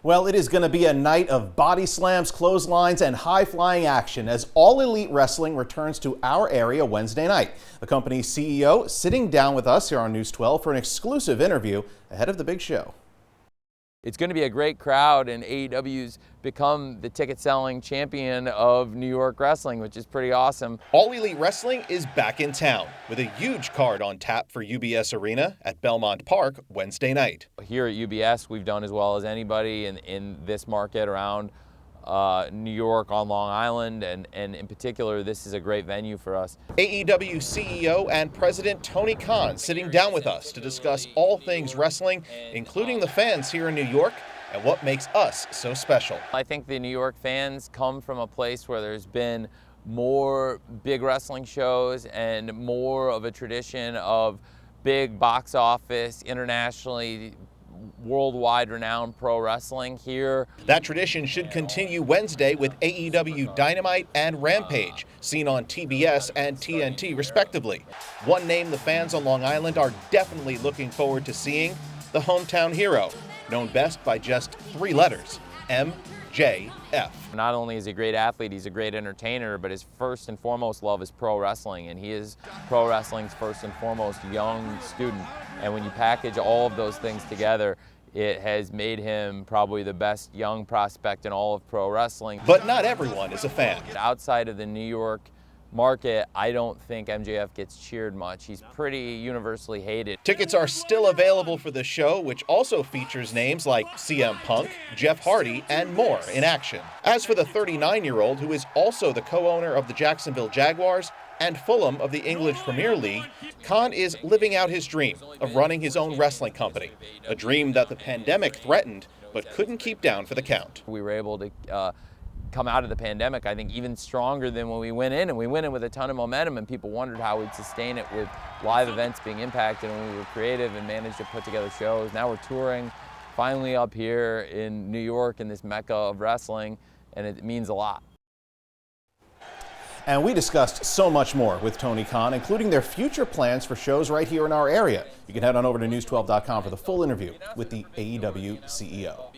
Well, it is going to be a night of body slams, clotheslines, and high-flying action as All Elite Wrestling returns to our area Wednesday night. The company's CEO sitting down with us here on News 12 for an exclusive interview ahead of the big show. It's going to be a great crowd, and AEW's become the ticket-selling champion of New York wrestling, which is pretty awesome. All Elite Wrestling is back in town with a huge card on tap for UBS Arena at Belmont Park Wednesday night. Here at UBS, we've done as well as anybody in this market around New York on Long Island, and in particular, this is a great venue for us. AEW CEO and President Tony Khan sitting down with us to discuss all things wrestling, including the fans here in New York and what makes us so special. I think the New York fans come from a place where there's been more big wrestling shows and more of a tradition of big box office, internationally worldwide renowned pro wrestling here. That tradition should continue Wednesday with AEW Dynamite and Rampage, seen on TBS and TNT respectively. One name the fans on Long Island are definitely looking forward to seeing: the hometown hero, known best by just 3 letters, MJF. Not only is he a great athlete, he's a great entertainer, but his first and foremost love is pro wrestling, and he is pro wrestling's first and foremost young student. And when you package all of those things together, it has made him probably the best young prospect in all of pro wrestling. But not everyone is a fan. Outside of the New York market, I don't think MJF gets cheered much. He's pretty universally hated. Tickets are still available for the show, which also features names like CM Punk, Jeff Hardy, and more in action. As for the 39-year-old, who is also the co-owner of the Jacksonville Jaguars and Fulham of the English Premier League, Khan is living out his dream of running his own wrestling company, a dream that the pandemic threatened but couldn't keep down for the count. We were able to come out of the pandemic, I think, even stronger than when we went in, and we went in with a ton of momentum, and people wondered how we'd sustain it with live events being impacted, and we were creative and managed to put together shows. Now we're touring finally up here in New York in this mecca of wrestling, and it means a lot. And we discussed so much more with Tony Khan, including their future plans for shows right here in our area. You can head on over to news12.com for the full interview with the AEW CEO.